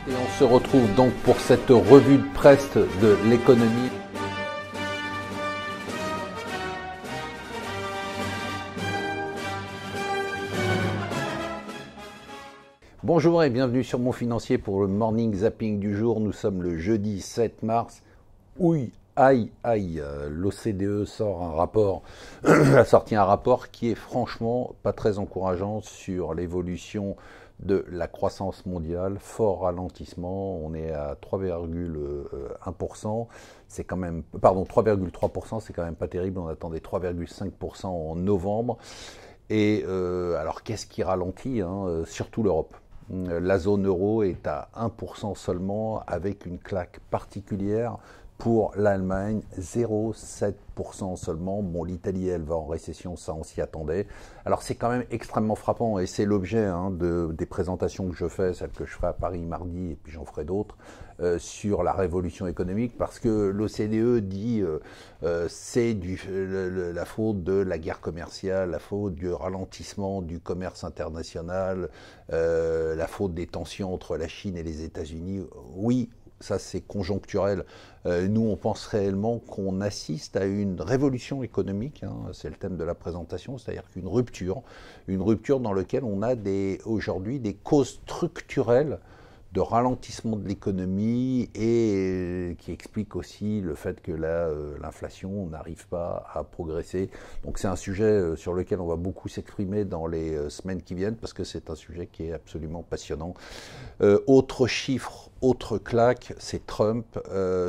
Et on se retrouve donc pour cette revue de presse de l'économie. Bonjour et bienvenue sur Mon Financier pour le morning zapping du jour. Nous sommes le jeudi 7 mars. Ouille, aïe, aïe, l'OCDE sort un rapport, a sorti un rapport qui est franchement pas très encourageant sur l'évolution de la croissance mondiale, fort ralentissement, on est à 3,1%, c'est quand même, pardon, 3,3%, c'est quand même pas terrible, on attendait 3,5% en novembre. Et alors qu'est-ce qui ralentit, surtout l'Europe. La zone euro est à 1% seulement, avec une claque particulière pour l'Allemagne, 0,7% seulement. Bon, l'Italie, elle va en récession, ça on s'y attendait. Alors c'est quand même extrêmement frappant, et c'est l'objet des présentations que je fais, celles que je ferai à Paris mardi, et puis j'en ferai d'autres, sur la révolution économique, parce que l'OCDE dit c'est la faute de la guerre commerciale, la faute du ralentissement du commerce international, la faute des tensions entre la Chine et les États-Unis. Oui, ça c'est conjoncturel. Nous, on pense réellement qu'on assiste à une révolution économique, c'est le thème de la présentation, c'est-à-dire qu'une rupture dans laquelle on a aujourd'hui des causes structurelles de ralentissement de l'économie, et qui explique aussi le fait que l'inflation n'arrive pas à progresser. Donc c'est un sujet sur lequel on va beaucoup s'exprimer dans les semaines qui viennent, parce que c'est un sujet qui est absolument passionnant. Autre chiffre, autre claque, c'est Trump,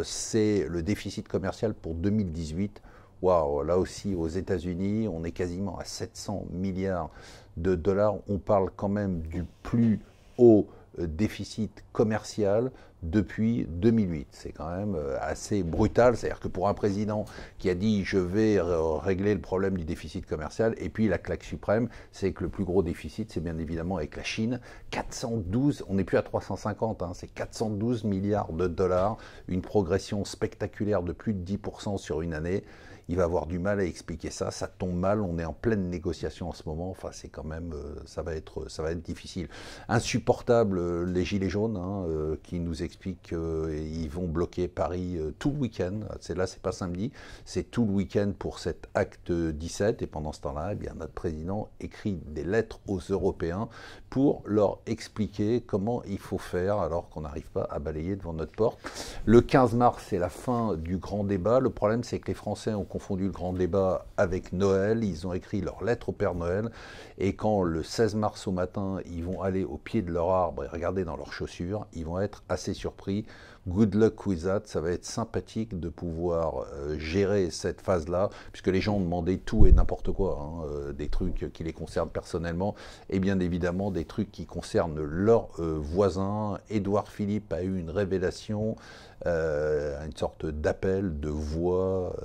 c'est le déficit commercial pour 2018. Waouh, là aussi aux États-Unis, on est quasiment à 700 milliards de dollars. On parle quand même du plus haut déficit commercial depuis 2008. C'est quand même assez brutal. C'est-à-dire que pour un président qui a dit « je vais régler le problème du déficit commercial », et puis la claque suprême, c'est que le plus gros déficit, c'est bien évidemment avec la Chine. 412, on n'est plus à 350, c'est 412 milliards de dollars, une progression spectaculaire de plus de 10% sur une année. Il va avoir du mal à expliquer ça, ça tombe mal, on est en pleine négociation en ce moment, enfin c'est quand même, ça va être difficile. Insupportable, les gilets jaunes, qui nous expliquent qu'ils vont bloquer Paris tout le week-end. Là, c'est pas samedi, c'est tout le week-end pour cet acte 17, et pendant ce temps-là, eh bien, notre président écrit des lettres aux Européens pour leur expliquer comment il faut faire, alors qu'on n'arrive pas à balayer devant notre porte. Le 15 mars, c'est la fin du grand débat. Le problème, c'est que les Français ont confondu le grand débat avec Noël. Ils ont écrit leur lettre au Père Noël, et quand le 16 mars au matin, ils vont aller au pied de leur arbre et regarder dans leurs chaussures, ils vont être assez surpris. Good luck with that, ça va être sympathique de pouvoir gérer cette phase-là, puisque les gens ont demandé tout et n'importe quoi, des trucs qui les concernent personnellement, et bien évidemment des trucs qui concernent leurs voisins. Édouard Philippe a eu une révélation, une sorte d'appel de voix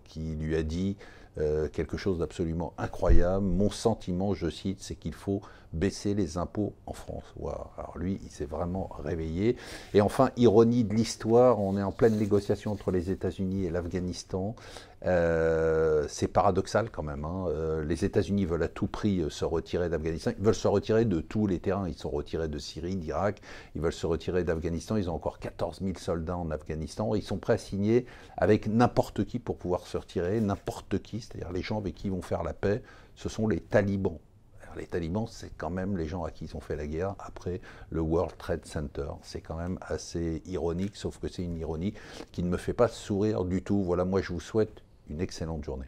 qui lui a dit quelque chose d'absolument incroyable. Mon sentiment, je cite, c'est qu'il faut baisser les impôts en France. Wow. Alors lui, il s'est vraiment réveillé. Et enfin, ironie de l'histoire, on est en pleine négociation entre les États-Unis et l'Afghanistan. C'est paradoxal quand même. Les États-Unis veulent à tout prix se retirer d'Afghanistan. Ils veulent se retirer de tous les terrains. Ils sont retirés de Syrie, d'Irak. Ils veulent se retirer d'Afghanistan. Ils ont encore 14 000 soldats en Afghanistan. Ils sont prêts à signer avec n'importe qui pour pouvoir se retirer. N'importe qui, c'est-à-dire les gens avec qui ils vont faire la paix, ce sont les talibans. Les talibans, c'est quand même les gens à qui ils ont fait la guerre après le World Trade Center. C'est quand même assez ironique, sauf que c'est une ironie qui ne me fait pas sourire du tout. Voilà, moi je vous souhaite une excellente journée.